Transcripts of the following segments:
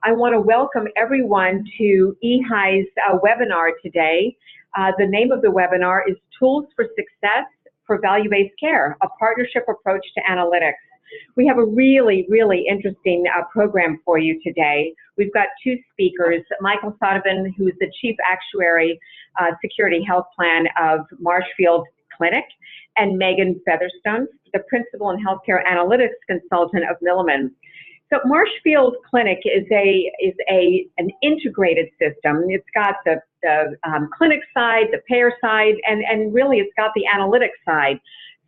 I want to welcome everyone to EHI's webinar today. The name of the webinar is Tools for Success for Value-Based Care, a Partnership Approach to Analytics. We have a really interesting program for you today. We've got two speakers, Michael Sautebin, who's the Chief Actuary, Security Health Plan of Marshfield Clinic, and Meghan Fetherston, the Principal and Healthcare Analytics Consultant of Milliman. So Marshfield Clinic is an integrated system. It's got the clinic side, the payer side, and really it's got the analytics side.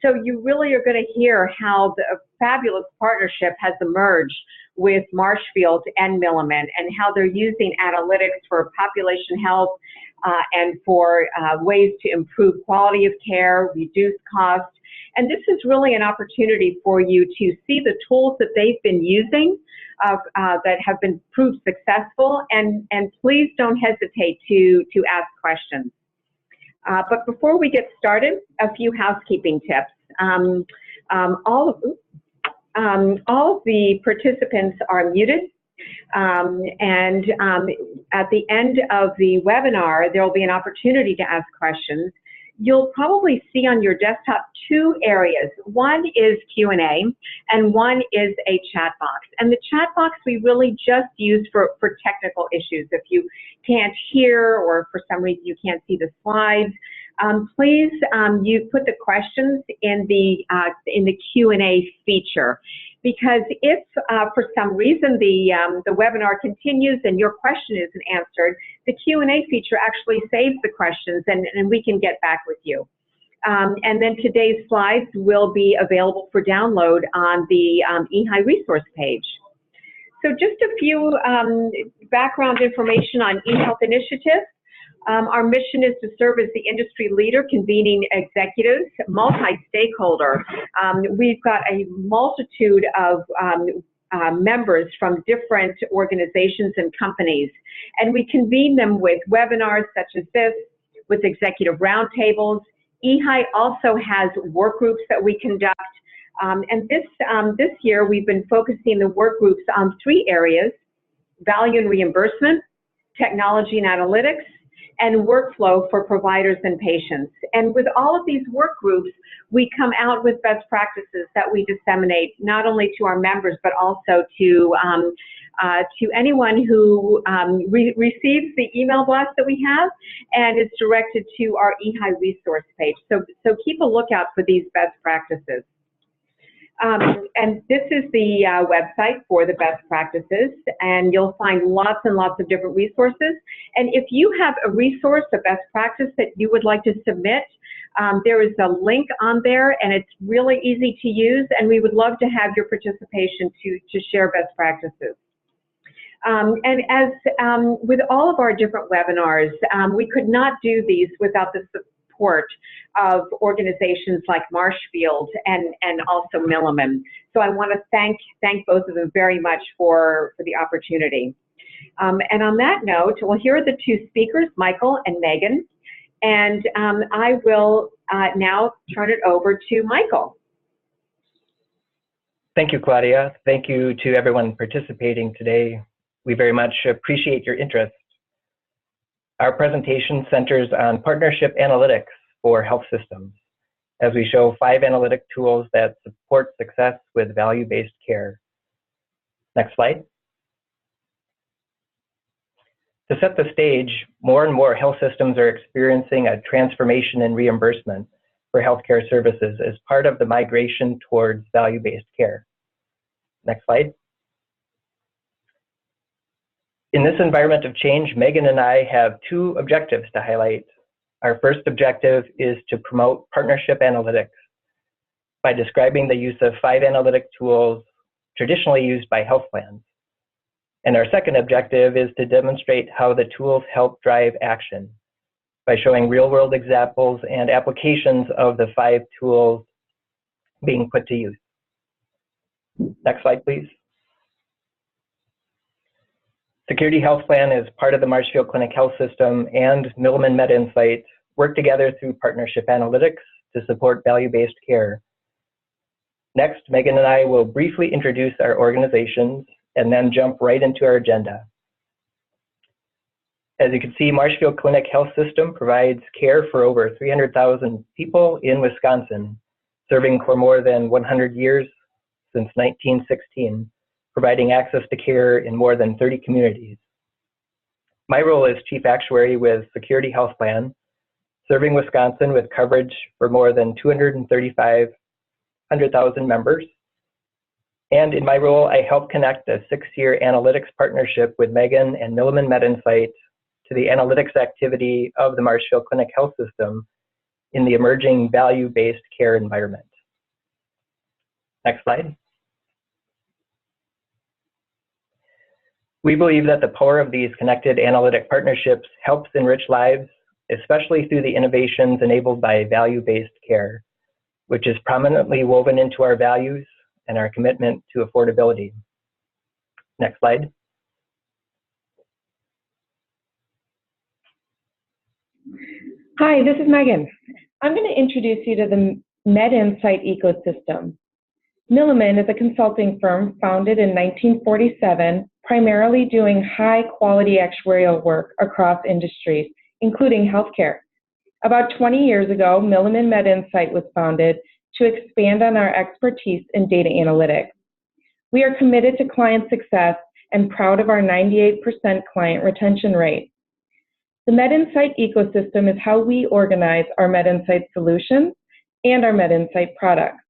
So you really are going to hear how the fabulous partnership has emerged with Marshfield and Milliman, and how they're using analytics for population health and for ways to improve quality of care, reduce costs. And this is really an opportunity for you to see the tools that they've been using that have been proved successful, and please don't hesitate to ask questions. But before we get started, a few housekeeping tips. All of the participants are muted, and at the end of the webinar, there will be an opportunity to ask questions. You'll probably see on your desktop two areas. One is Q&A, and one is a chat box. And the chat box we really just use for technical issues. If you can't hear, or for some reason you can't see the slides, please you put the questions in the Q&A feature. Because if for some reason the webinar continues and your question isn't answered, the Q&A feature actually saves the questions, and we can get back with you. And then today's slides will be available for download on the EHI resource page. So just a few background information on eHealth Initiative. Our mission is to serve as the industry leader, convening executives, multi-stakeholder. We've got a multitude of members from different organizations and companies, and we convene them with webinars such as this, with executive roundtables. EHI also has work groups that we conduct, and this year we've been focusing the work groups on three areas: value and reimbursement, technology and analytics, and workflow for providers and patients. And with all of these work groups, we come out with best practices that we disseminate not only to our members, but also to anyone who receives the email blast that we have, and it's directed to our EHI resource page. So keep a lookout for these best practices. And this is the website for the best practices, and you'll find lots and lots of different resources. And if you have a resource, a best practice that you would like to submit, there is a link on there, and it's really easy to use, and we would love to have your participation to share best practices. And as with all of our different webinars, we could not do these without the support of organizations like Marshfield and also Milliman. So I want to thank both of them very much for the opportunity. And on that note, well, here are the two speakers, Michael and Meghan, and I will now turn it over to Michael. Thank you, Claudia. Thank you to everyone participating today. We very much appreciate your interest. Our presentation centers on partnership analytics for health systems, as we show 5 analytic tools that support success with value-based care. Next slide. To set the stage, more and more health systems are experiencing a transformation in reimbursement for healthcare services as part of the migration towards value-based care. Next slide. In this environment of change, Meghan and I have 2 objectives to highlight. Our first objective is to promote partnership analytics by describing the use of 5 analytic tools traditionally used by health plans. And our second objective is to demonstrate how the tools help drive action by showing real-world examples and applications of the 5 tools being put to use. Next slide, please. Security Health Plan is part of the Marshfield Clinic Health System, and Milliman MedInsight work together through partnership analytics to support value-based care. Next, Meghan and I will briefly introduce our organizations and then jump right into our agenda. As you can see, Marshfield Clinic Health System provides care for over 300,000 people in Wisconsin, serving for more than 100 years since 1916, providing access to care in more than 30 communities. My role is Chief Actuary with Security Health Plan, serving Wisconsin with coverage for more than 235,000 members. And in my role, I help connect a 6-year analytics partnership with Meghan and MillimanMed to the analytics activity of the Marshfield Clinic Health System in the emerging value-based care environment. Next slide. We believe that the power of these connected analytic partnerships helps enrich lives, especially through the innovations enabled by value-based care, which is prominently woven into our values and our commitment to affordability. Next slide. Hi, this is Meghan. I'm going to introduce you to the MedInsight ecosystem. Milliman is a consulting firm founded in 1947, primarily doing high-quality actuarial work across industries, including healthcare. About 20 years ago, MillimanMed was founded to expand on our expertise in data analytics. We are committed to client success and proud of our 98% client retention rate. The MedInsight ecosystem is how we organize our MedInsight solutions and our MedInsight products.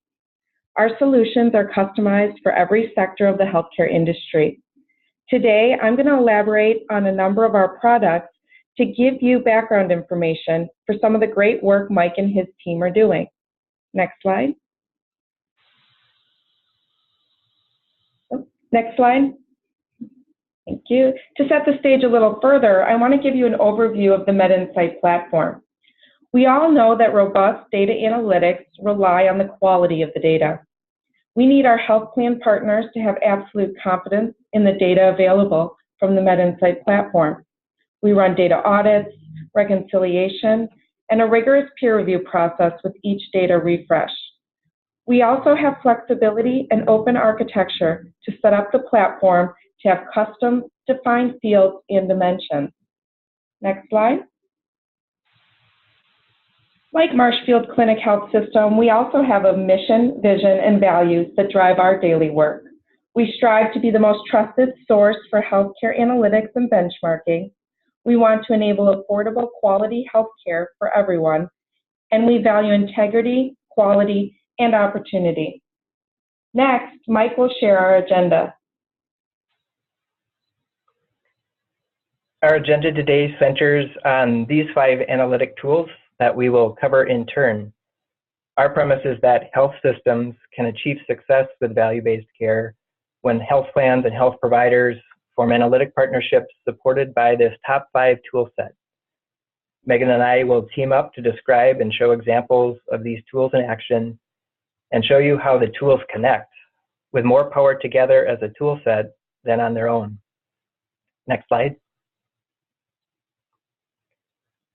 Our solutions are customized for every sector of the healthcare industry. Today, I'm going to elaborate on a number of our products to give you background information for some of the great work Mike and his team are doing. Next slide. Next slide. Thank you. To set the stage a little further, I want to give you an overview of the MedInsight platform. We all know that robust data analytics rely on the quality of the data. We need our health plan partners to have absolute confidence in the data available from the MedInsight platform. We run data audits, reconciliation, and a rigorous peer review process with each data refresh. We also have flexibility and open architecture to set up the platform to have custom defined fields and dimensions. Next slide. Like Marshfield Clinic Health System, we also have a mission, vision, and values that drive our daily work. We strive to be the most trusted source for healthcare analytics and benchmarking. We want to enable affordable, quality healthcare for everyone, and we value integrity, quality, and opportunity. Next, Mike will share our agenda. Our agenda today centers on these 5 analytic tools that we will cover in turn. Our premise is that health systems can achieve success with value-based care when health plans and health providers form analytic partnerships supported by this top 5 tool set. Meghan and I will team up to describe and show examples of these tools in action and show you how the tools connect with more power together as a tool set than on their own. Next slide.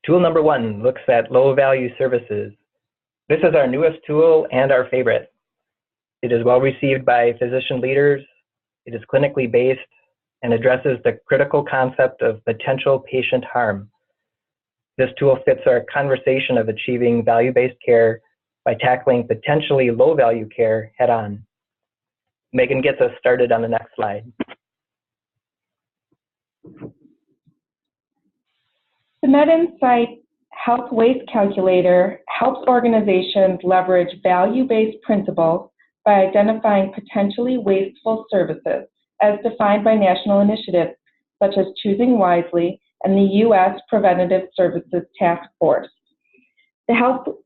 Tool number 1 looks at low-value services. This is our newest tool and our favorite. It is well received by physician leaders, it is clinically based, and addresses the critical concept of potential patient harm. This tool fits our conversation of achieving value-based care by tackling potentially low-value care head-on. Meghan gets us started on the next slide. The MedInsight Health Waste Calculator helps organizations leverage value-based principles by identifying potentially wasteful services as defined by national initiatives such as Choosing Wisely and the U.S. Preventative Services Task Force. The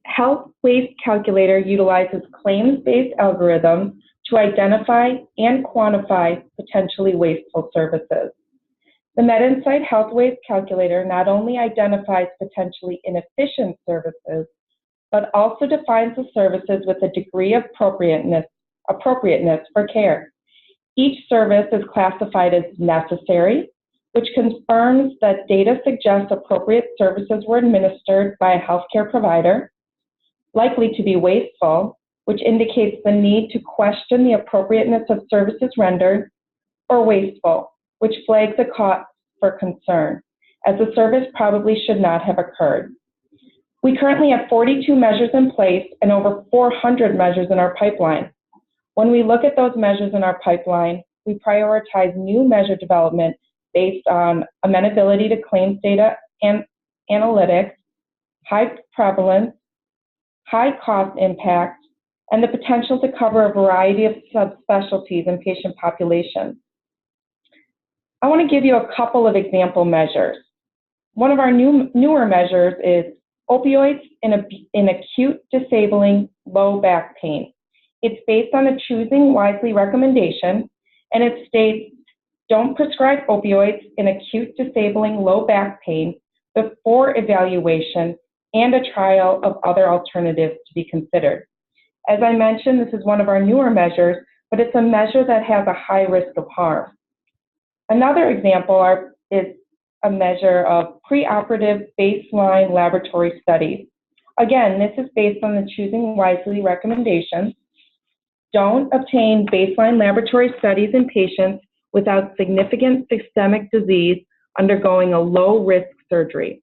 Health Waste Calculator utilizes claims-based algorithms to identify and quantify potentially wasteful services. The MedInsight Health Waste Calculator not only identifies potentially inefficient services, but also defines the services with a degree of appropriateness for care. Each service is classified as necessary, which confirms that data suggests appropriate services were administered by a healthcare provider, likely to be wasteful, which indicates the need to question the appropriateness of services rendered, or wasteful, which flags a cause for concern, as the service probably should not have occurred. We currently have 42 measures in place and over 400 measures in our pipeline. When we look at those measures in our pipeline, we prioritize new measure development based on amenability to claims data and analytics, high prevalence, high cost impact, and the potential to cover a variety of subspecialties and patient populations. I want to give you a couple of example measures. One of our newer measures is opioids in acute disabling low back pain. It's based on a Choosing Wisely recommendation, and it states, don't prescribe opioids in acute disabling low back pain before evaluation and a trial of other alternatives to be considered. As I mentioned, this is one of our newer measures, but it's a measure that has a high risk of harm. Another example is a measure of preoperative baseline laboratory studies. Again, this is based on the Choosing Wisely recommendations. Don't obtain baseline laboratory studies in patients without significant systemic disease undergoing a low-risk surgery.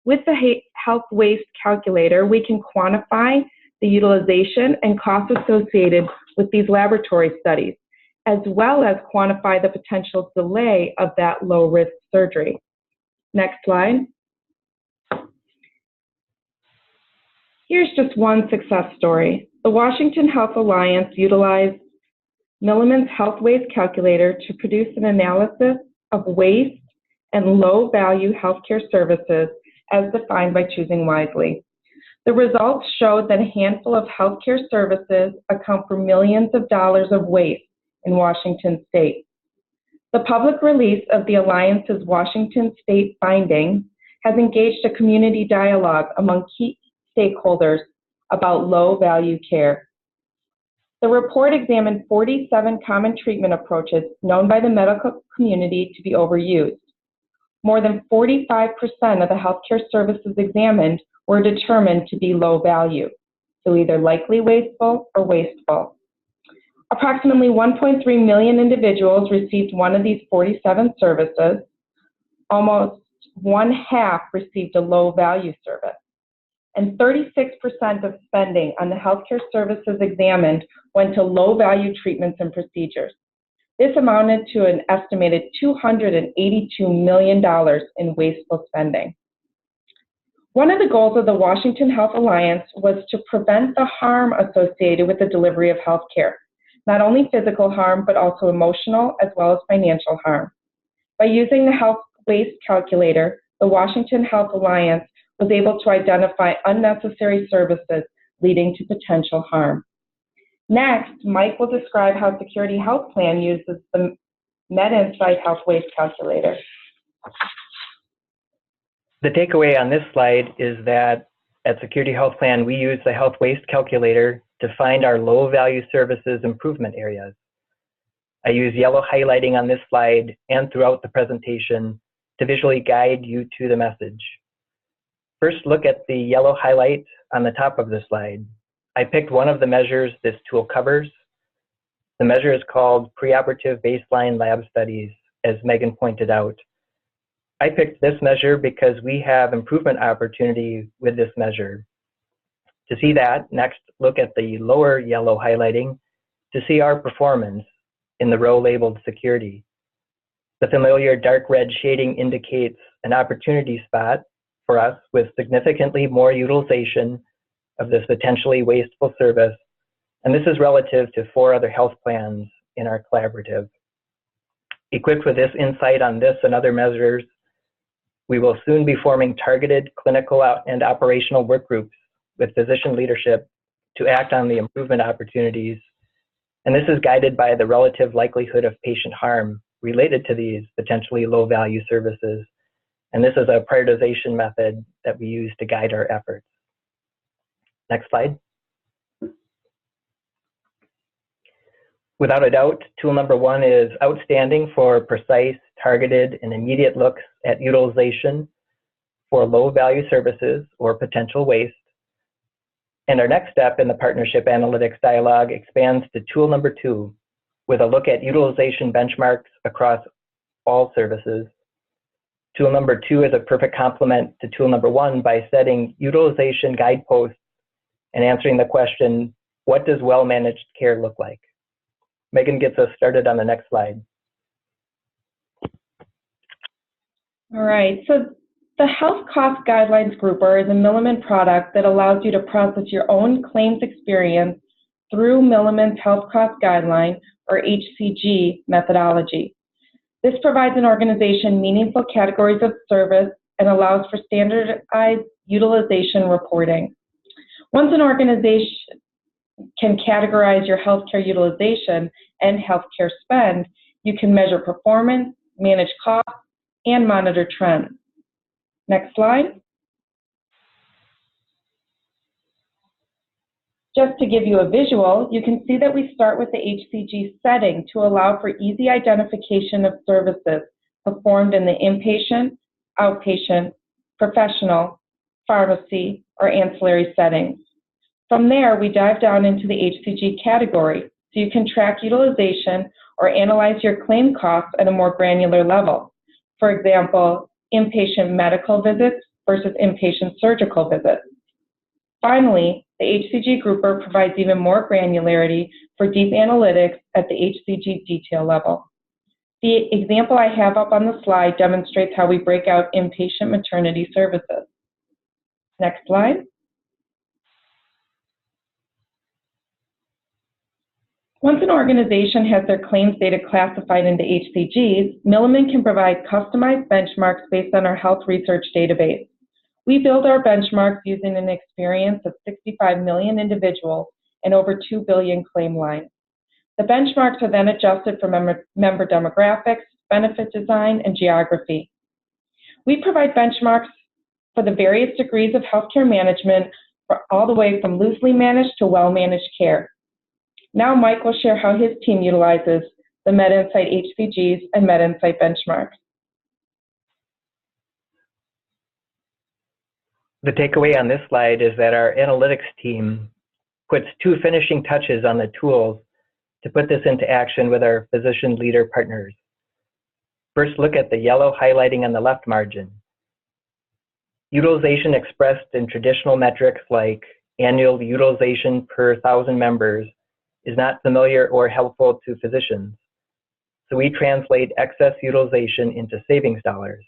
With the health waste calculator, we can quantify the utilization and costs associated with these laboratory studies, as well as quantify the potential delay of that low-risk surgery. Next slide. Here's just one success story. The Washington Health Alliance utilized Milliman's health waste calculator to produce an analysis of waste and low-value healthcare services as defined by Choosing Wisely. The results showed that a handful of healthcare services account for millions of dollars of waste in Washington state. The public release of the Alliance's Washington state findings has engaged a community dialogue among key stakeholders about low-value care. The report examined 47 common treatment approaches known by the medical community to be overused. More than 45% of the healthcare services examined were determined to be low value, so either likely wasteful or wasteful. Approximately 1.3 million individuals received one of these 47 services. Almost one-half received a low-value service. And 36% of spending on the healthcare services examined went to low-value treatments and procedures. This amounted to an estimated $282 million in wasteful spending. One of the goals of the Washington Health Alliance was to prevent the harm associated with the delivery of healthcare, not only physical harm, but also emotional as well as financial harm. By using the health waste calculator, the Washington Health Alliance was able to identify unnecessary services leading to potential harm. Next, Mike will describe how Security Health Plan uses the MedInsight health waste calculator. The takeaway on this slide is that at Security Health Plan, we use the health waste calculator to find our low-value services improvement areas. I use yellow highlighting on this slide and throughout the presentation to visually guide you to the message. First, look at the yellow highlight on the top of the slide. I picked one of the measures this tool covers. The measure is called Preoperative Baseline Lab Studies, as Meghan pointed out. I picked this measure because we have improvement opportunity with this measure. To see that, next look at the lower yellow highlighting to see our performance in the row labeled Security. The familiar dark red shading indicates an opportunity spot for us with significantly more utilization of this potentially wasteful service, and this is relative to 4 other health plans in our collaborative. Equipped with this insight on this and other measures, we will soon be forming targeted clinical and operational work groups with physician leadership to act on the improvement opportunities, and this is guided by the relative likelihood of patient harm related to these potentially low-value services, and this is a prioritization method that we use to guide our efforts. Next slide. Without a doubt, tool number 1 is outstanding for precise, targeted, and immediate looks at utilization for low-value services or potential waste. And our next step in the partnership analytics dialogue expands to tool number 2, with a look at utilization benchmarks across all services. Tool number 2 is a perfect complement to tool number 1 by setting utilization guideposts and answering the question, what does well-managed care look like? Meghan gets us started on the next slide. All right, so the Health Cost Guidelines Grouper is a Milliman product that allows you to process your own claims experience through Milliman's Health Cost Guideline, or HCG, methodology. This provides an organization meaningful categories of service and allows for standardized utilization reporting. Once an organization can categorize your healthcare utilization and healthcare spend, you can measure performance, manage costs, and monitor trends. Next slide. Just to give you a visual, you can see that we start with the HCG setting to allow for easy identification of services performed in the inpatient, outpatient, professional, pharmacy, or ancillary settings. From there, we dive down into the HCG category so you can track utilization or analyze your claim costs at a more granular level. For example, inpatient medical visits versus inpatient surgical visits. Finally, the HCG grouper provides even more granularity for deep analytics at the HCG detail level. The example I have up on the slide demonstrates how we break out inpatient maternity services. Next slide. Once an organization has their claims data classified into HCGs, Milliman can provide customized benchmarks based on our health research database. We build our benchmarks using an experience of 65 million individuals and over 2 billion claim lines. The benchmarks are then adjusted for member demographics, benefit design, and geography. We provide benchmarks for the various degrees of healthcare management, all the way from loosely managed to well-managed care. Now Mike will share how his team utilizes the MedInsight HCGs and MedInsight benchmarks. The takeaway on this slide is that our analytics team puts 2 finishing touches on the tools to put this into action with our physician leader partners. First, look at the yellow highlighting on the left margin. Utilization expressed in traditional metrics like annual utilization per 1,000 members is not familiar or helpful to physicians. So we translate excess utilization into savings dollars.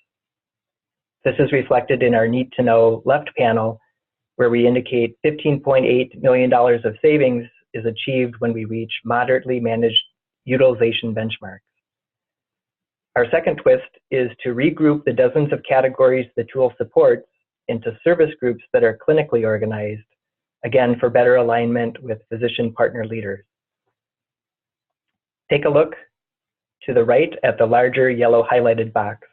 This is reflected in our need to know left panel, where we indicate $15.8 million of savings is achieved when we reach moderately managed utilization benchmarks. Our second twist is to regroup the dozens of categories the tool supports into service groups that are clinically organized, again for better alignment with physician partner leaders. Take a look to the right at the larger yellow highlighted box.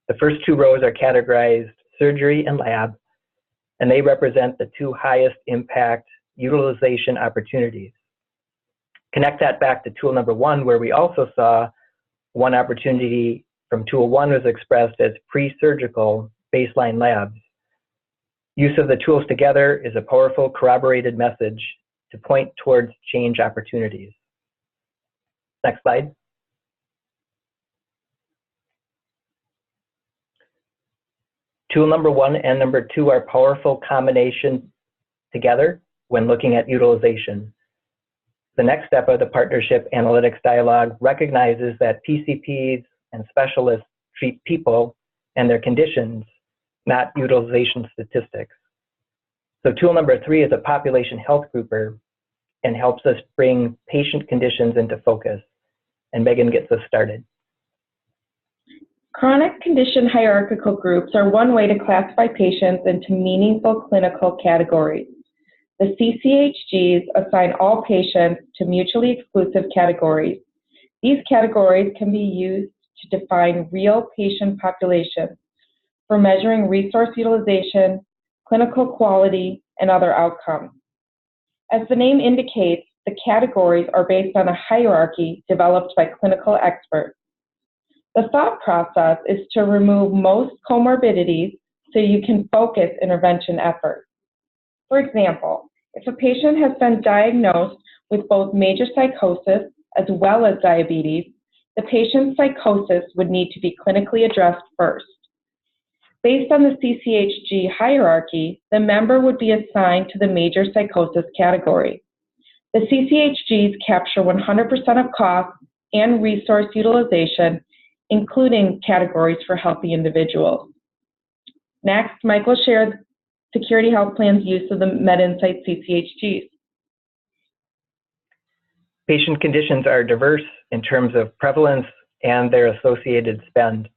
The first 2 rows are categorized surgery and lab, and they represent the 2 highest impact utilization opportunities. Connect that back to tool number 1, where we also saw one opportunity from tool 1 was expressed as pre-surgical baseline labs. Use of the tools together is a powerful corroborated message to point towards change opportunities. Next slide. Tool number 1 and number 2 are powerful combination together when looking at utilization. The next step of the partnership analytics dialogue recognizes that PCPs and specialists treat people and their conditions, not utilization statistics. So tool number 3 is a population health grouper and helps us bring patient conditions into focus. And Meghan gets us started. Chronic condition hierarchical groups are one way to classify patients into meaningful clinical categories. The CCHGs assign all patients to mutually exclusive categories. These categories can be used to define real patient populations for measuring resource utilization, clinical quality, and other outcomes. As the name indicates, the categories are based on a hierarchy developed by clinical experts. The thought process is to remove most comorbidities so you can focus intervention efforts. For example, if a patient has been diagnosed with both major psychosis as well as diabetes, the patient's psychosis would need to be clinically addressed first. Based on the CCHG hierarchy, the member would be assigned to the major psychosis category. The CCHGs capture 100% of costs and resource utilization, including categories for healthy individuals. Next, Mike will share Security Health Plan's use of the MedInsight CCHGs. Patient conditions are diverse in terms of prevalence and their associated spend.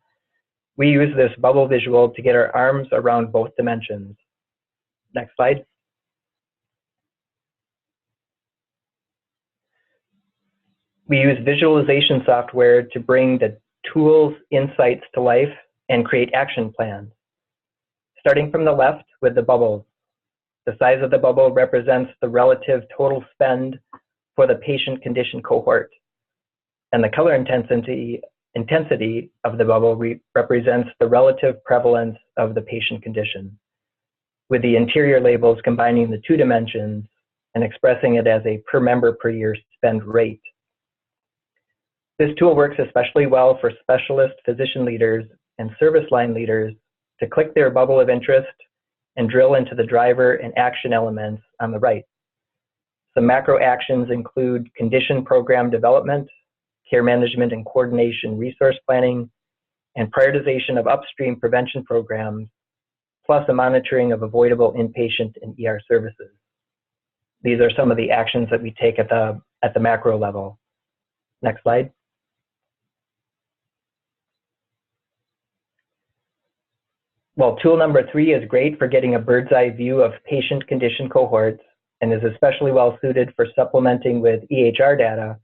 We use this bubble visual to get our arms around both dimensions. Next slide. We use visualization software to bring the tools, insights to life and create action plans. Starting from the left with the bubbles. The size of the bubble represents the relative total spend for the patient condition cohort. And the color intensity of the bubble represents the relative prevalence of the patient condition, with the interior labels combining the two dimensions and expressing it as a per member per year spend rate. This tool works especially well for specialist physician leaders and service line leaders to click their bubble of interest and drill into the driver and action elements on the right. Some macro actions include condition program development, care management and coordination resource planning, and prioritization of upstream prevention programs, plus a monitoring of avoidable inpatient and ER services. These are some of the actions that we take at the macro level. Next slide. Well, tool number 3 is great for getting a bird's eye view of patient condition cohorts and is especially well suited for supplementing with EHR data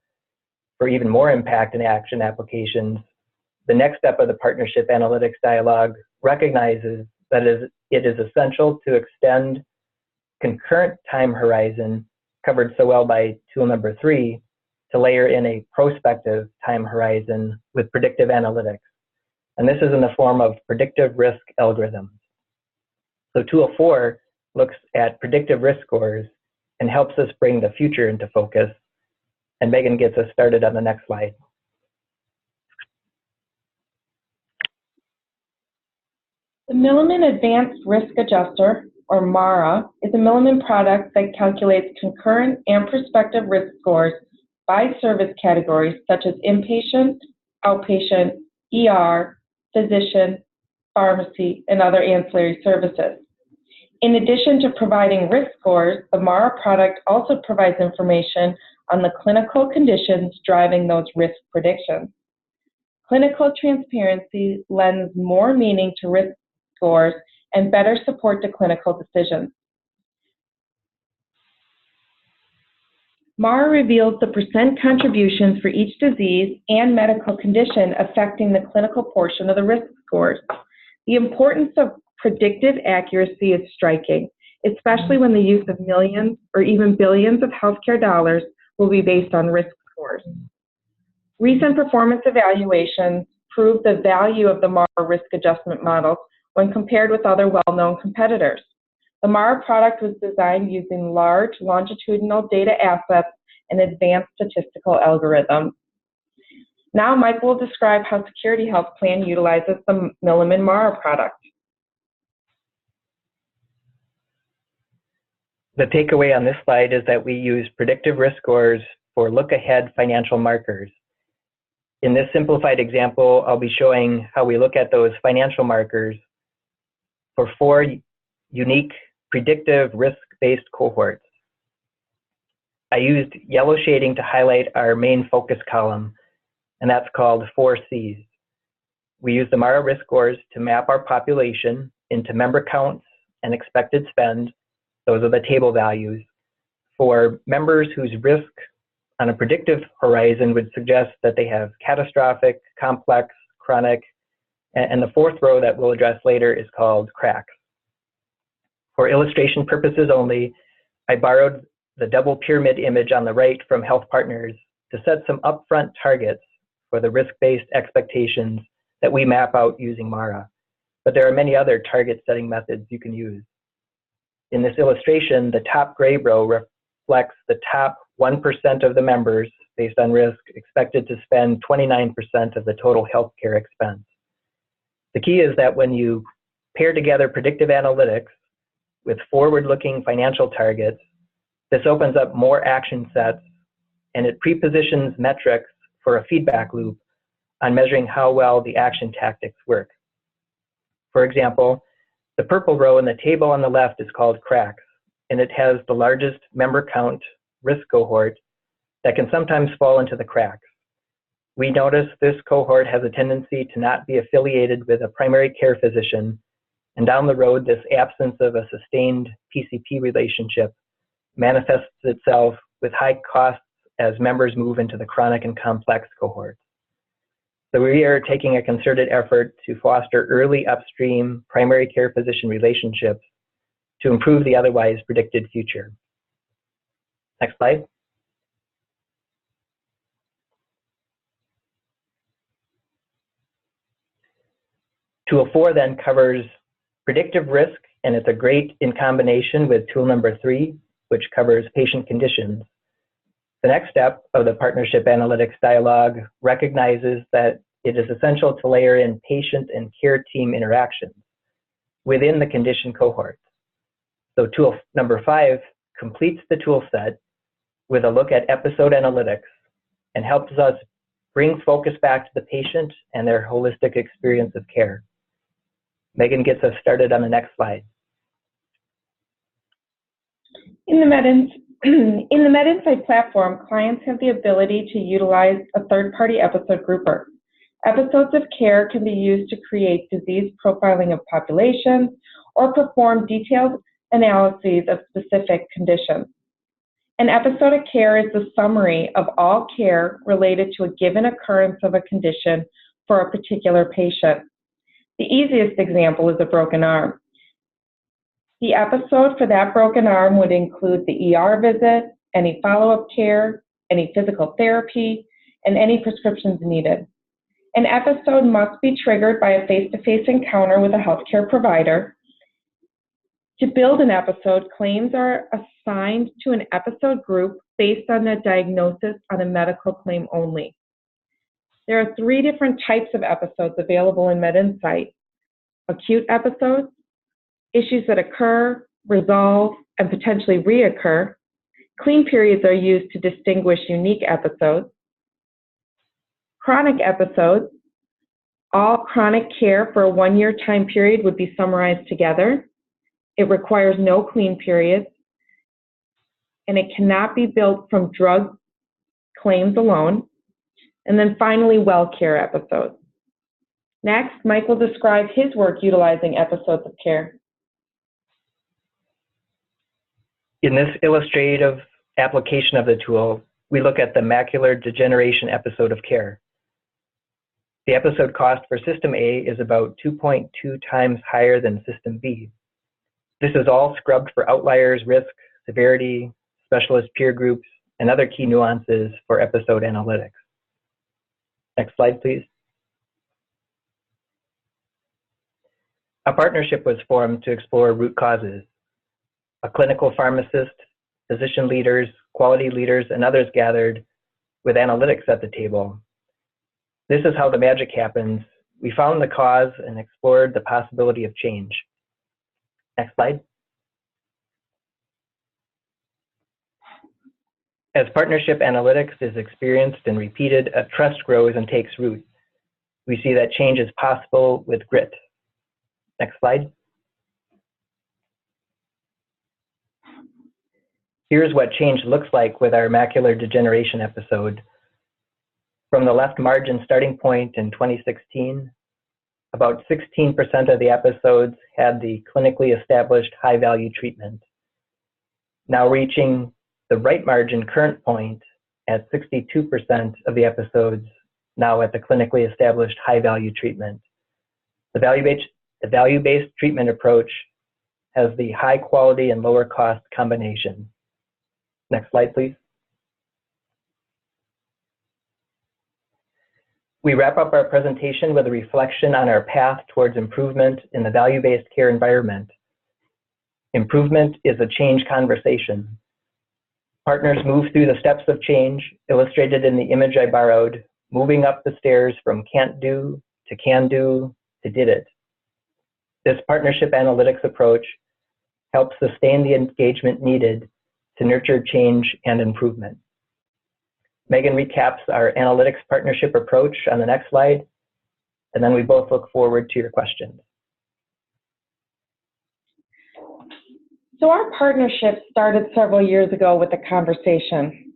for even more impact and action applications. The next step of the partnership analytics dialogue recognizes that it is essential to extend concurrent time horizon covered so well by tool number 3 to layer in a prospective time horizon with predictive analytics. And this is in the form of predictive risk algorithms. So tool 4 looks at predictive risk scores and helps us bring the future into focus. And Meghan gets us started on the next slide. The Milliman Advanced Risk Adjuster, or MARA, is a Milliman product that calculates concurrent and prospective risk scores by service categories such as inpatient, outpatient, ER, physician, pharmacy, and other ancillary services. In addition to providing risk scores, the MARA product also provides information on the clinical conditions driving those risk predictions. Clinical transparency lends more meaning to risk scores and better support to clinical decisions. MARA reveals the % contributions for each disease and medical condition affecting the clinical portion of the risk scores. The importance of predictive accuracy is striking, especially when the use of millions or even billions of healthcare dollars will be based on risk scores. Recent performance evaluations prove the value of the MARA risk adjustment models when compared with other well-known competitors. The MARA product was designed using large longitudinal data assets and advanced statistical algorithms. Now Mike will describe how Security Health Plan utilizes the Milliman MARA product. The takeaway on this slide is that we use predictive risk scores for look-ahead financial markers. In this simplified example, I'll be showing how we look at those financial markers for 4 unique predictive risk-based cohorts. I used yellow shading to highlight our main focus column, and that's called 4 C's. We use the MARA risk scores to map our population into member counts and expected spend. Those are the table values for members whose risk on a predictive horizon would suggest that they have catastrophic, complex, chronic, and the 4th row that we'll address later is called cracks. For illustration purposes only, I borrowed the double pyramid image on the right from Health Partners to set some upfront targets for the risk-based expectations that we map out using MARA. But there are many other target setting methods you can use. In this illustration, the top gray row reflects the top 1% of the members based on risk expected to spend 29% of the total healthcare expense. The key is that when you pair together predictive analytics with forward-looking financial targets, this opens up more action sets, and it pre-positions metrics for a feedback loop on measuring how well the action tactics work. For example, the purple row in the table on the left is called cracks, and it has the largest member count risk cohort that can sometimes fall into the cracks. We notice this cohort has a tendency to not be affiliated with a primary care physician, and down the road, this absence of a sustained PCP relationship manifests itself with high costs as members move into the chronic and complex cohorts. So we are taking a concerted effort to foster early upstream primary care physician relationships to improve the otherwise predicted future. Next slide. Tool 4 then covers predictive risk, and it's a great in combination with tool number 3, which covers patient conditions. The next step of the partnership analytics dialogue recognizes that it is essential to layer in patient and care team interactions within the condition cohort. So tool number 5 completes the tool set with a look at episode analytics and helps us bring focus back to the patient and their holistic experience of care. Meghan gets us started on the next slide. In the MedInsight platform, clients have the ability to utilize a third-party episode grouper. Episodes of care can be used to create disease profiling of populations or perform detailed analyses of specific conditions. An episode of care is the summary of all care related to a given occurrence of a condition for a particular patient. The easiest example is a broken arm. The episode for that broken arm would include the ER visit, any follow-up care, any physical therapy, and any prescriptions needed. An episode must be triggered by a face-to-face encounter with a healthcare provider. To build an episode, claims are assigned to an episode group based on a diagnosis on a medical claim only. There are 3 different types of episodes available in MedInsight: acute episodes, issues that occur, resolve, and potentially reoccur. Clean periods are used to distinguish unique episodes. Chronic episodes, all chronic care for a 1-year time period would be summarized together. It requires no clean periods, and it cannot be built from drug claims alone. And then finally, well care episodes. Next, Mike will describe his work utilizing episodes of care. In this illustrative application of the tool, we look at the macular degeneration episode of care. The episode cost for System A is about 2.2 times higher than System B. This is all scrubbed for outliers, risk, severity, specialist peer groups, and other key nuances for episode analytics. Next slide, please. A partnership was formed to explore root causes. A clinical pharmacist, physician leaders, quality leaders, and others gathered with analytics at the table. This is how the magic happens. We found the cause and explored the possibility of change. Next slide. As partnership analytics is experienced and repeated, a trust grows and takes root. We see that change is possible with grit. Next slide. Here's what change looks like with our macular degeneration episode. From the left margin starting point in 2016, about 16% of the episodes had the clinically established high-value treatment. Now reaching the right margin current point at 62% of the episodes now at the clinically established high-value treatment. The value-based treatment approach has the high quality and lower cost combination. Next slide, please. We wrap up our presentation with a reflection on our path towards improvement in the value-based care environment. Improvement is a change conversation. Partners move through the steps of change, illustrated in the image I borrowed, moving up the stairs from can't do to can do to did it. This partnership analytics approach helps sustain the engagement needed to nurture change and improvement. Meghan recaps our analytics partnership approach on the next slide, and then we both look forward to your questions. So our partnership started several years ago with a conversation.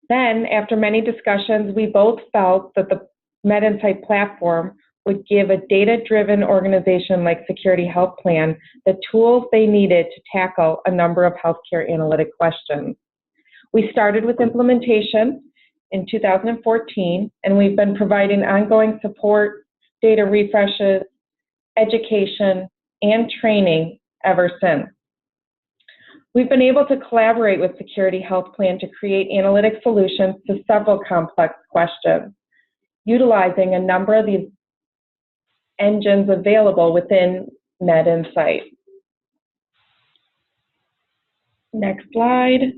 Then, after many discussions, we both felt that the MedInsight platform would give a data-driven organization like Security Health Plan the tools they needed to tackle a number of healthcare analytic questions. We started with implementation in 2014, and we've been providing ongoing support, data refreshes, education, and training ever since. We've been able to collaborate with Security Health Plan to create analytic solutions to several complex questions, utilizing a number of the engines available within MedInsight. Next slide.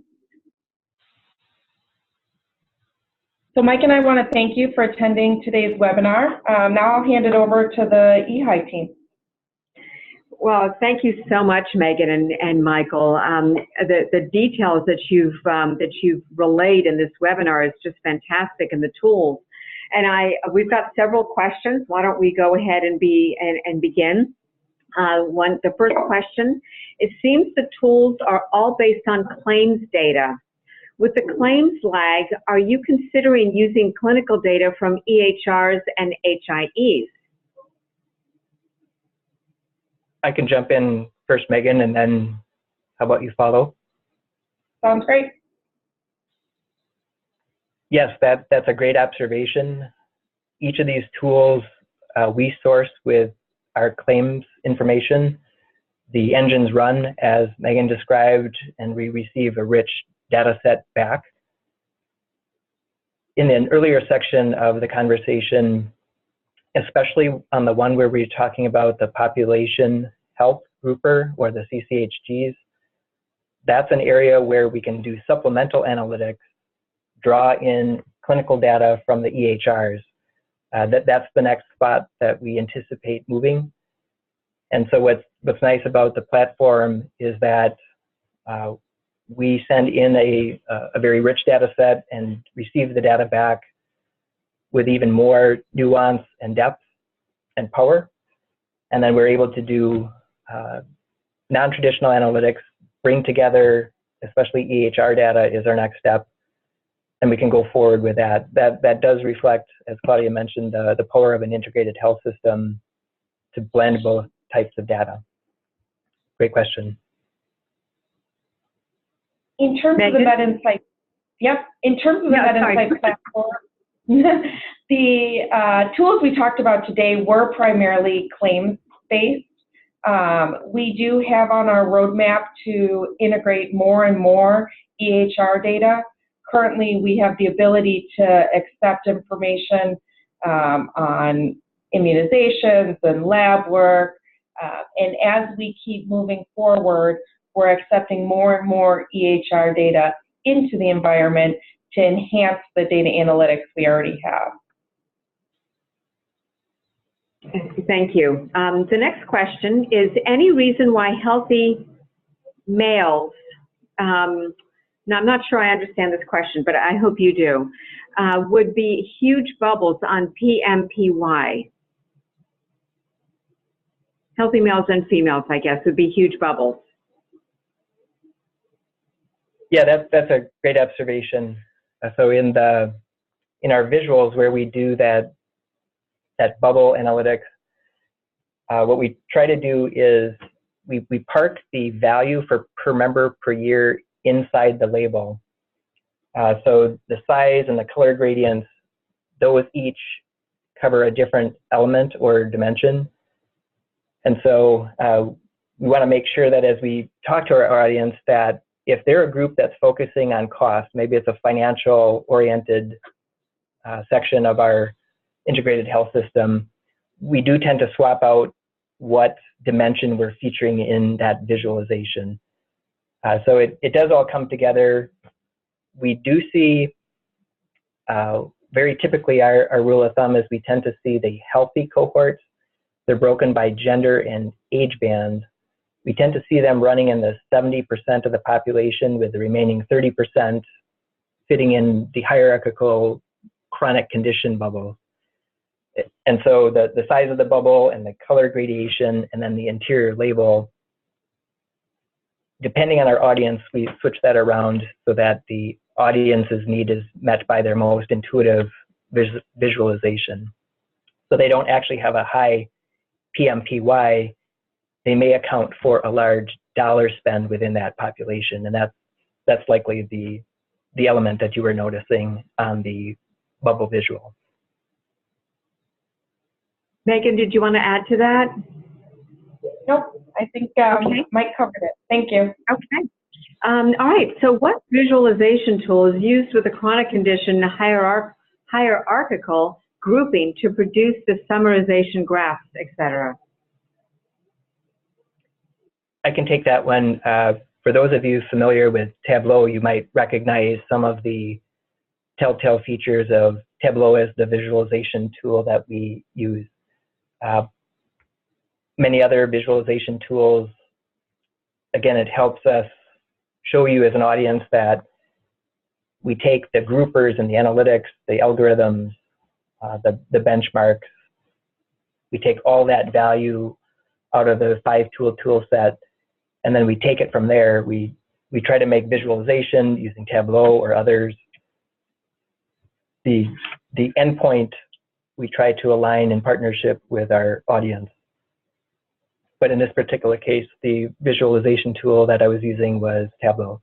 So Mike and I want to thank you for attending today's webinar. Now I'll hand it over to the EHI team. Well, thank you so much, Meghan and Michael. The details that you've relayed in this webinar is just fantastic, and the tools. And we've got several questions. Why don't we go ahead and begin? The first question: it seems the tools are all based on claims data. With the claims lag, are you considering using clinical data from EHRs and HIEs? I can jump in first, Meghan, and then how about you follow? Sounds great. Yes, that's a great observation. Each of these tools we source with our claims information. The engines run as Meghan described, and we receive a rich data set back. In an earlier section of the conversation, especially on the one where we're talking about the population health grouper, or the CCHGs, that's an area where we can do supplemental analytics, draw in clinical data from the EHRs. That's the next spot that we anticipate moving. And so what's nice about the platform is that we send in a very rich data set and receive the data back with even more nuance and depth and power. And then we're able to do non-traditional analytics, bring together, especially EHR data is our next step, and we can go forward with that. That does reflect, as Claudia mentioned, the power of an integrated health system to blend both types of data. Great question. In terms of the MedInsight, in terms of the MedInsight platform, the tools we talked about today were primarily claims-based. We do have on our roadmap to integrate more and more EHR data. Currently, we have the ability to accept information on immunizations and lab work. And as we keep moving forward, we're accepting more and more EHR data into the environment to enhance the data analytics we already have. Thank you. The next question is, any reason why healthy males, now I'm not sure I understand this question, but I hope you do, would be huge bubbles on PMPY? Healthy males and females, I guess, would be huge bubbles. Yeah, that's a great observation. So in our visuals where we do that bubble analytics, what we try to do is we park the value for per member per year inside the label. So the size and the color gradients, those each cover a different element or dimension. And so we want to make sure that as we talk to our audience, that if they're a group that's focusing on cost, maybe it's a financial oriented section of our integrated health system, we do tend to swap out what dimension we're featuring in that visualization. So it does all come together. we do see, very typically our rule of thumb is we tend to see the healthy cohorts. They're broken by gender and age band. We tend to see them running in the 70% of the population, with the remaining 30% fitting in the hierarchical chronic condition bubble. And so the size of the bubble and the color gradation and then the interior label, depending on our audience, we switch that around so that the audience's need is met by their most intuitive visualization. So they don't actually have a high PMPY. They may account for a large dollar spend within that population, and that's likely the element that you were noticing on the bubble visual. Megan, did you want to add to that? Nope, I think Okay. Mike covered it. Thank you. Okay. All right, so what visualization tool is used with a chronic condition hierarchical grouping to produce the summarization graphs, et cetera? I can take that one. For those of you familiar with Tableau, you might recognize some of the telltale features of Tableau as the visualization tool that we use. Many other visualization tools, again, it helps us show you as an audience that we take the groupers and the analytics, the algorithms, the benchmarks, we take all that value out of the 5-tool set, and then we take it from there. We try to make visualization using Tableau or others. The endpoint we try to align in partnership with our audience. But in this particular case, the visualization tool that I was using was Tableau.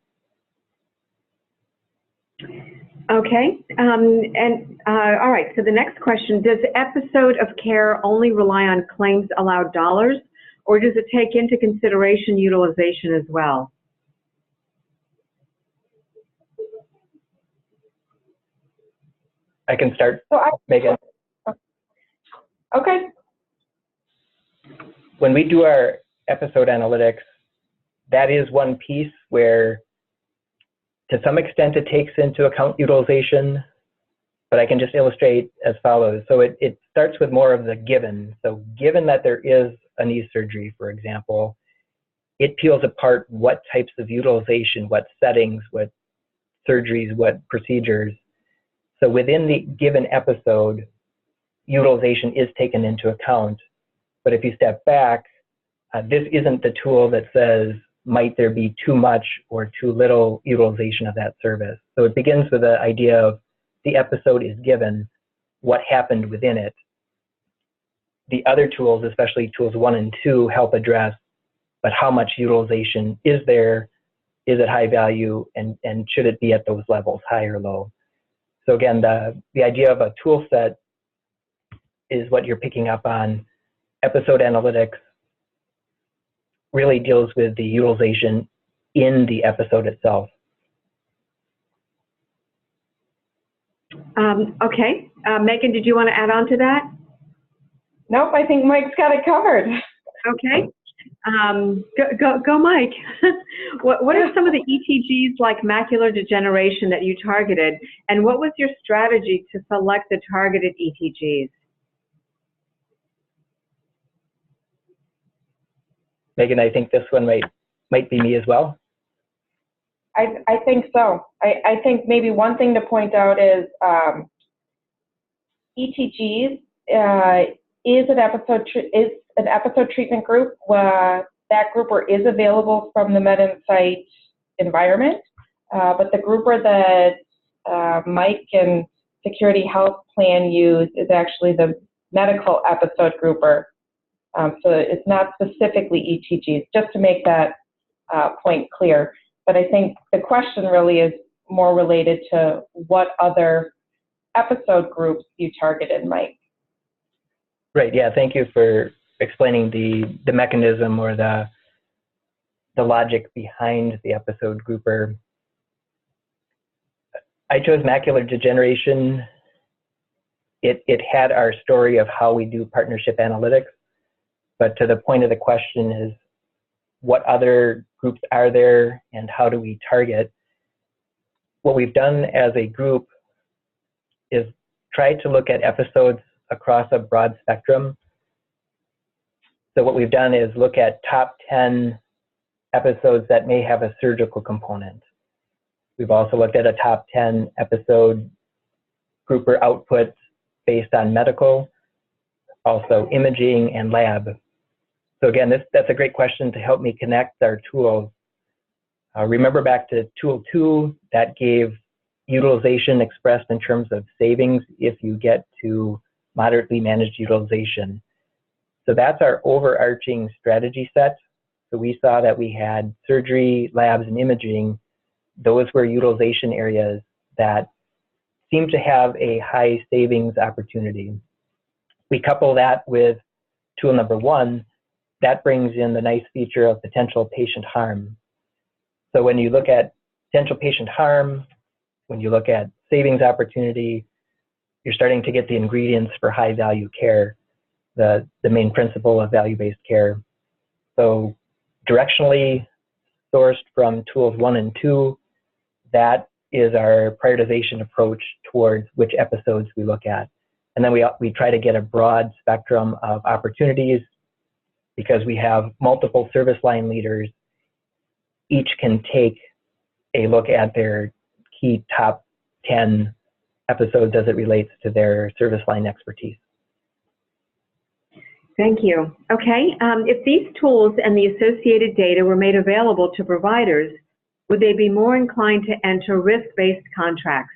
Okay, all right, so the next question, does the episode of care only rely on claims allowed dollars, or does it take into consideration utilization as well? I can start, Megan. Okay. When we do our episode analytics, that is one piece where, to some extent, it takes into account utilization, but I can just illustrate as follows. So it starts with more of the given. So given that there is a knee surgery, for example, it peels apart what types of utilization, what settings, what surgeries, what procedures. So within the given episode, utilization is taken into account. But if you step back, this isn't the tool that says, might there be too much or too little utilization of that service? So it begins with the idea of the episode is given, what happened within it. The other tools, especially tools 1 and 2, help address, but how much utilization is there? Is it high value? And should it be at those levels, high or low? So again, the idea of a tool set is what you're picking up on. Episode analytics really deals with the utilization in the episode itself. Okay, Megan, did you want to add on to that? Nope, I think Mike's got it covered. Okay, go Mike. What are some of the ETGs like macular degeneration that you targeted, and what was your strategy to select the targeted ETGs? Megan, I think this one might be me as well. I think so. I think maybe one thing to point out is ETGs is an episode treatment group. That grouper is available from the MedInsight environment, but the grouper that Mike and Security Health Plan use is actually the medical episode grouper. So it's not specifically ETGs, just to make that point clear. But I think the question really is more related to what other episode groups you targeted, Mike. Right, yeah, thank you for explaining the mechanism or the logic behind the episode grouper. I chose macular degeneration. It had our story of how we do partnership analytics, but to the point of the question is, what other groups are there and how do we target? what we've done as a group is try to look at episodes across a broad spectrum. So what we've done is look at top 10 episodes that may have a surgical component. We've also looked at a top 10 episode grouper output based on medical, also imaging and lab. So again, that's a great question to help me connect our tools. Remember back to tool 2, that gave utilization expressed in terms of savings if you get to moderately managed utilization. So that's our overarching strategy set. So we saw that we had surgery, labs, and imaging. Those were utilization areas that seem to have a high savings opportunity. We couple that with tool number 1, that brings in the nice feature of potential patient harm. So when you look at potential patient harm, when you look at savings opportunity, you're starting to get the ingredients for high value care, the main principle of value-based care. So directionally sourced from tools 1 and 2, that is our prioritization approach towards which episodes we look at. And then we try to get a broad spectrum of opportunities because we have multiple service line leaders. Each can take a look at their key top 10 episodes as it relates to their service line expertise. Thank you. Okay, if these tools and the associated data were made available to providers, would they be more inclined to enter risk-based contracts?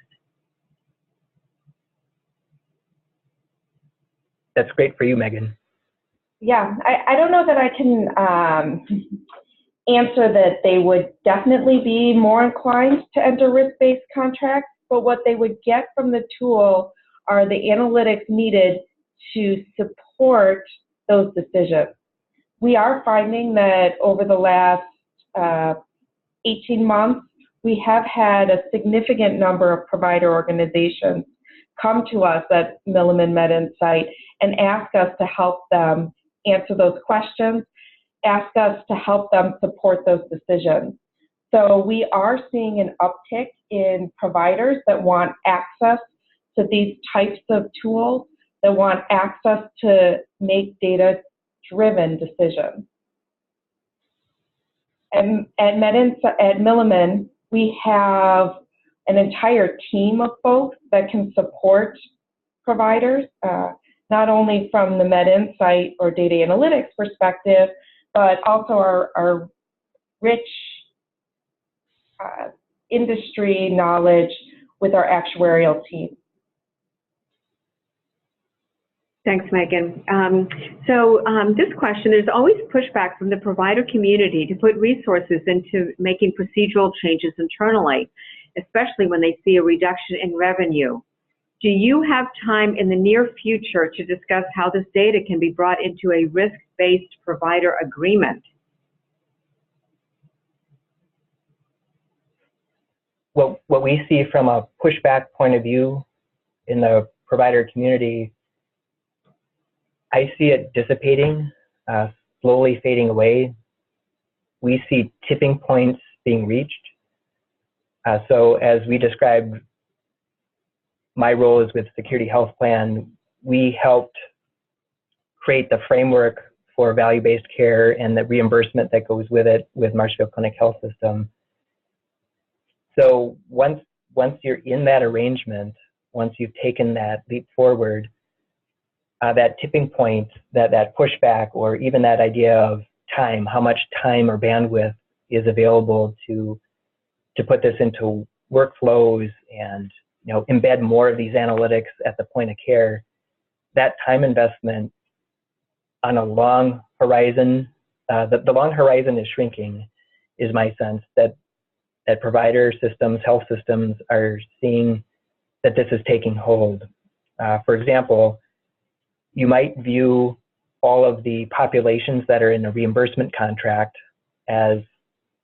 That's great for you, Meghan. Yeah, I don't know that I can answer that they would definitely be more inclined to enter risk-based contracts, but what they would get from the tool are the analytics needed to support those decisions. We are finding that over the last 18 months, we have had a significant number of provider organizations come to us at Milliman MedInsight and ask us to help them answer those questions, ask us to help them support those decisions. So we are seeing an uptick in providers that want access to these types of tools, that want access to make data-driven decisions. And at Milliman, we have an entire team of folks that can support providers, not only from the MedInsight or data analytics perspective, but also our rich industry knowledge with our actuarial team. Thanks, Meghan. This question, there's always pushback from the provider community to put resources into making procedural changes internally, especially when they see a reduction in revenue. Do you have time in the near future to discuss how this data can be brought into a risk-based provider agreement? Well, what we see from a pushback point of view in the provider community, I see it dissipating, slowly fading away. We see tipping points being reached. So as we described, my role is with Security Health Plan. We helped create the framework for value-based care and the reimbursement that goes with it with Marshfield Clinic Health System. So once you're in that arrangement, once you've taken that leap forward, that tipping point, that pushback, or even that idea of time, how much time or bandwidth is available to put this into workflows and embed more of these analytics at the point of care, that time investment on a long horizon, the long horizon is shrinking, is my sense, that provider systems, health systems are seeing that this is taking hold. For example, you might view all of the populations that are in a reimbursement contract as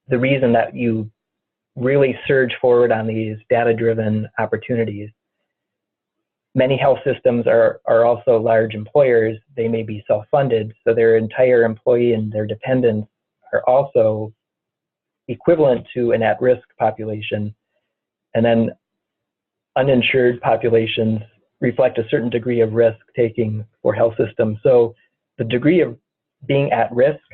the reason that you really surge forward on these data-driven opportunities. Many health systems are also large employers. They may be self-funded, so their entire employee and their dependents are also equivalent to an at-risk population. And then uninsured populations reflect a certain degree of risk taking for health systems. So the degree of being at risk,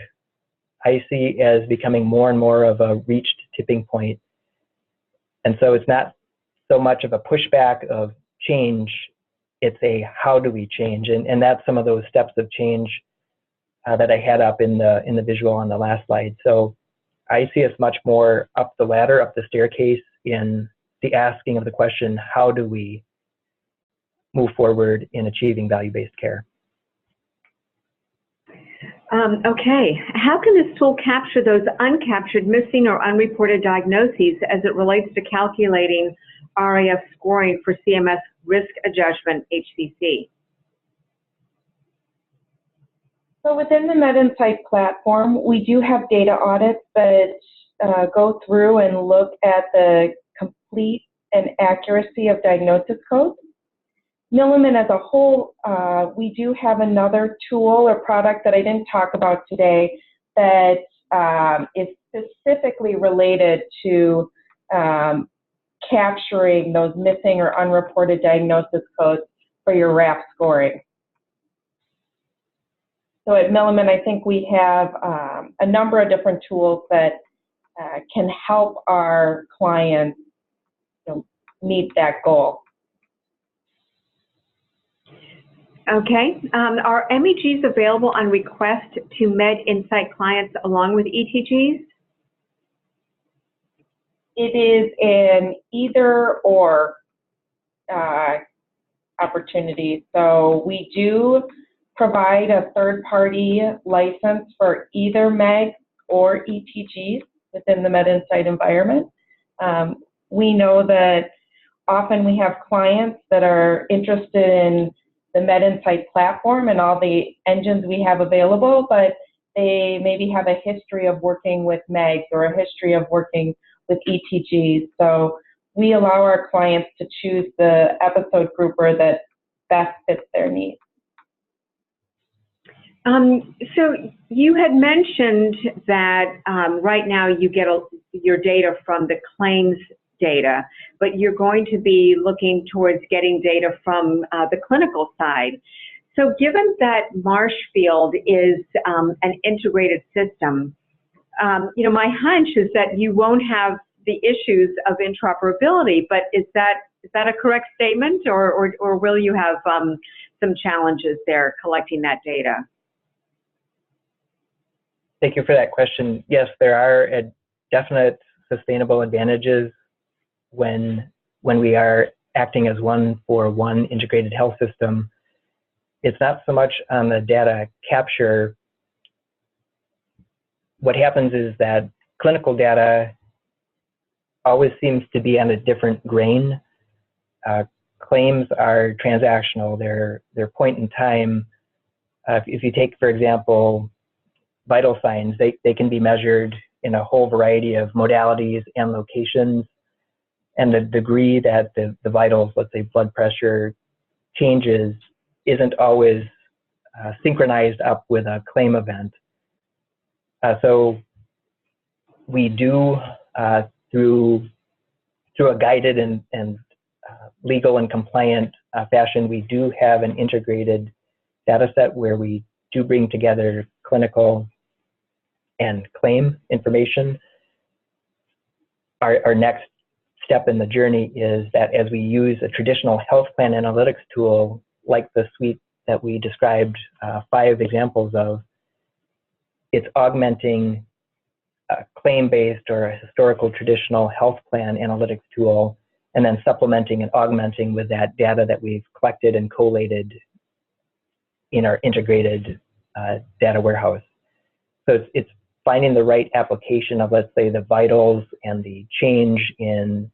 I see as becoming more and more of a reached tipping point. And so it's not so much of a pushback of change, it's a how do we change? And that's some of those steps of change that I had up in the visual on the last slide. So I see us much more up the ladder, up the staircase in the asking of the question, how do we move forward in achieving value-based care? Okay, how can this tool capture those uncaptured, missing, or unreported diagnoses as it relates to calculating RAF scoring for CMS risk adjustment HCC? So within the MedInsight platform, we do have data audits that go through and look at the complete and accuracy of diagnosis codes. Milliman as a whole, we do have another tool or product that I didn't talk about today that is specifically related to capturing those missing or unreported diagnosis codes for your RAF scoring. So at Milliman, I think we have a number of different tools that can help our clients meet that goal. Okay, are MEGs available on request to MedInsight clients along with ETGs? It is an either or opportunity. So we do provide a third-party license for either MEG or ETGs within the MedInsight environment. We know that often we have clients that are interested in the MedInsight platform and all the engines we have available, but they maybe have a history of working with MEGs or a history of working with ETGs. So we allow our clients to choose the episode grouper that best fits their needs. So you had mentioned that right now you get your data from the claims data, but you're going to be looking towards getting data from the clinical side. So given that Marshfield is an integrated system, my hunch is that you won't have the issues of interoperability, but is that a correct statement, or will you have some challenges there collecting that data? Thank you for that question. Yes, there are definite sustainable advantages when we are acting as one for one integrated health system. It's not so much on the data capture. What happens is that clinical data always seems to be on a different grain. Claims are transactional. They're point in time. If you take, for example, vital signs, they can be measured in a whole variety of modalities and locations. And the degree that the vitals, let's say blood pressure, changes isn't always synchronized up with a claim event. So we do, through a guided and legal and compliant fashion, we do have an integrated data set where we do bring together clinical and claim information. Our next step in the journey is that as we use a traditional health plan analytics tool, like the suite that we described 5 examples of, it's augmenting a claim-based or a historical traditional health plan analytics tool, and then supplementing and augmenting with that data that we've collected and collated in our integrated data warehouse. So it's finding the right application of, let's say, the vitals and the change in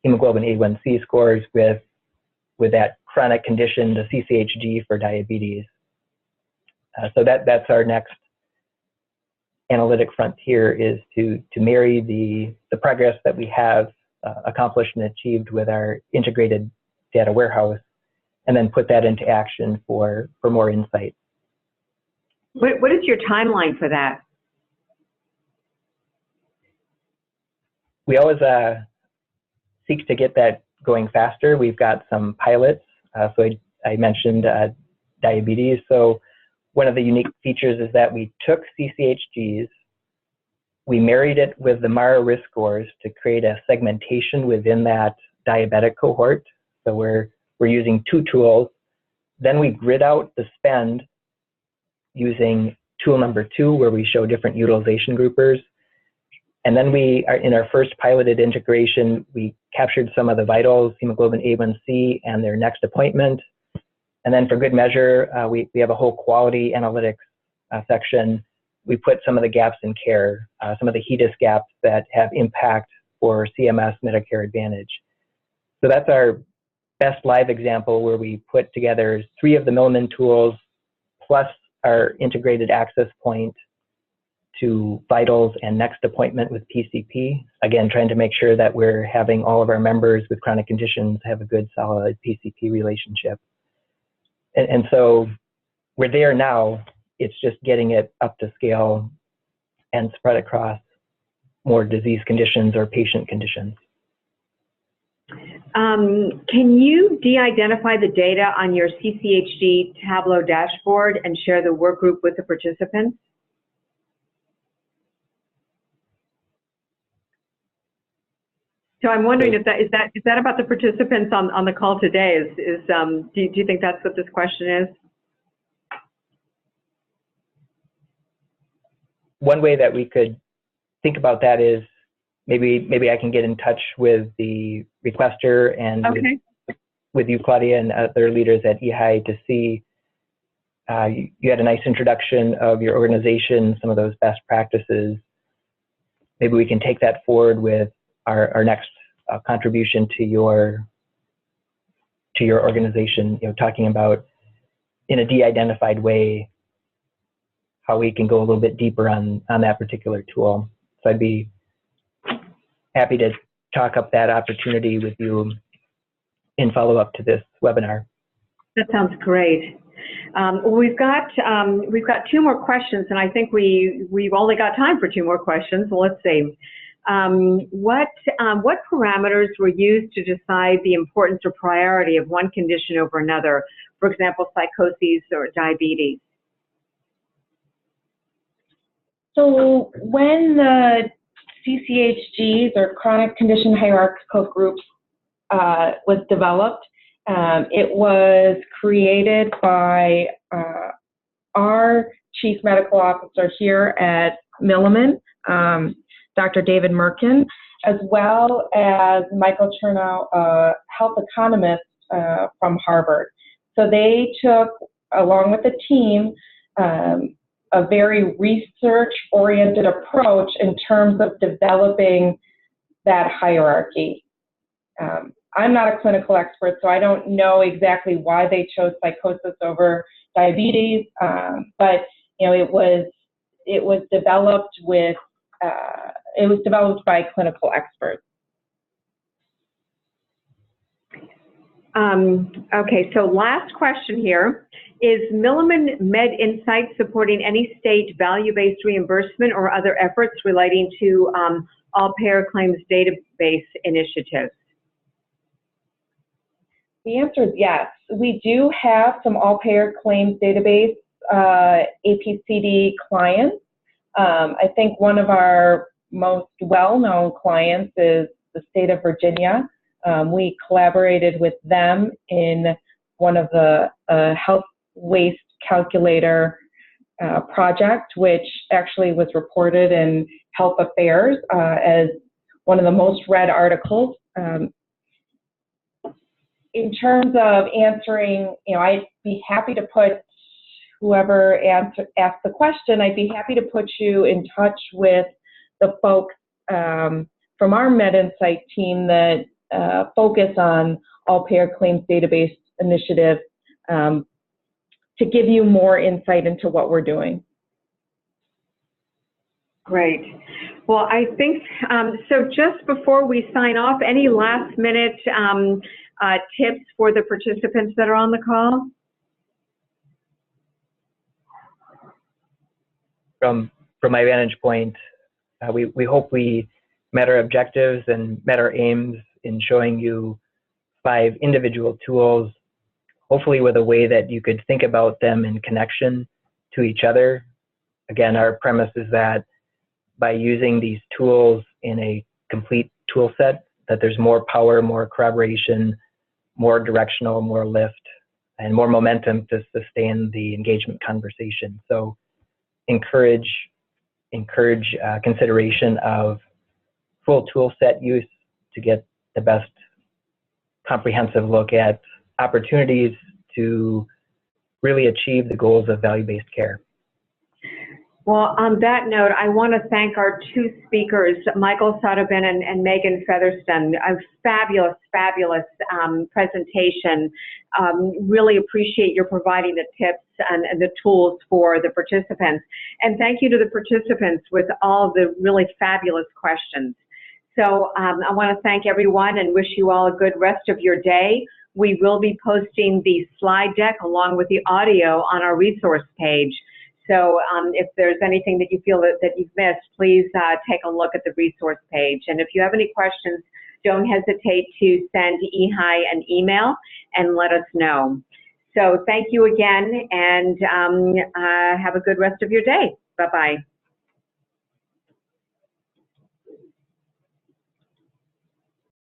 hemoglobin A1C scores with that chronic condition, the CCHD for diabetes. So that's our next analytic frontier, is to marry the progress that we have accomplished and achieved with our integrated data warehouse, and then put that into action for more insight. What is your timeline for that? We always seek to get that going faster, we've got some pilots. So I mentioned diabetes. So one of the unique features is that we took CCHGs, we married it with the MARA risk scores to create a segmentation within that diabetic cohort. So we're using two tools. Then we grid out the spend using tool number 2, where we show different utilization groupers. And then we are in our first piloted integration, we captured some of the vitals, hemoglobin A1C, and their next appointment. And then for good measure, we have a whole quality analytics section. We put some of the gaps in care, some of the HEDIS gaps that have impact for CMS Medicare Advantage. So that's our best live example, where we put together 3 of the Milliman tools plus our integrated access point to vitals and next appointment with PCP. Again, trying to make sure that we're having all of our members with chronic conditions have a good, solid PCP relationship. And so we're there now. It's just getting it up to scale and spread across more disease conditions or patient conditions. Can you de-identify the data on your CCHG Tableau dashboard and share the work group with the participants? So I'm wondering if is that about the participants on the call today? Do you think that's what this question is? One way that we could think about that is maybe I can get in touch with the requester and okay. with you, Claudia, and other leaders at EHI to see. You had a nice introduction of your organization, some of those best practices. Maybe we can take that forward with our next contribution to your organization, talking about in a de-identified way how we can go a little bit deeper on that particular tool. So I'd be happy to talk up that opportunity with you in follow-up to this webinar. That sounds great. We've got 2 more questions, and I think we've only got time for 2 more questions. So let's see. What parameters were used to decide the importance or priority of one condition over another? For example, psychoses or diabetes. So when the CCHGs, or chronic condition hierarchical groups, was developed, it was created by our chief medical officer here at Milliman, Dr. David Merkin, as well as Michael Chernow, a health economist from Harvard. So they took, along with the team, a very research-oriented approach in terms of developing that hierarchy. I'm not a clinical expert, so I don't know exactly why they chose psychosis over diabetes, but it was developed with it was developed by clinical experts. Okay, so last question here. Is MillimanMed supporting any state value-based reimbursement or other efforts relating to all payer claims database initiatives? The answer is yes. We do have some all payer claims database APCD clients. I think one of our most well-known clients is the state of Virginia. We collaborated with them in one of the health waste calculator project, which actually was reported in Health Affairs as one of the most read articles. In terms of answering, I'd be happy to put whoever asked the question, I'd be happy to put you in touch with the folks from our MedInsight team that focus on all payer claims database initiative to give you more insight into what we're doing. Great. Well, I think, so just before we sign off, any last minute tips for the participants that are on the call? From my vantage point, we hope we met our objectives and met our aims in showing you 5 individual tools, hopefully with a way that you could think about them in connection to each other. Again, our premise is that by using these tools in a complete tool set, that there's more power, more corroboration, more directional, more lift, and more momentum to sustain the engagement conversation. So encourage consideration of full tool set use to get the best comprehensive look at opportunities to really achieve the goals of value-based care. Well, on that note, I want to thank our 2 speakers, Michael Sautebin and Meghan Fetherston. A fabulous presentation. Really appreciate your providing the tips and the tools for the participants. And thank you to the participants with all the really fabulous questions. So I want to thank everyone and wish you all a good rest of your day. We will be posting the slide deck along with the audio on our resource page. So if there's anything that you feel that you've missed, please take a look at the resource page. And if you have any questions, don't hesitate to send EHI an email and let us know. So thank you again, and have a good rest of your day. Bye-bye.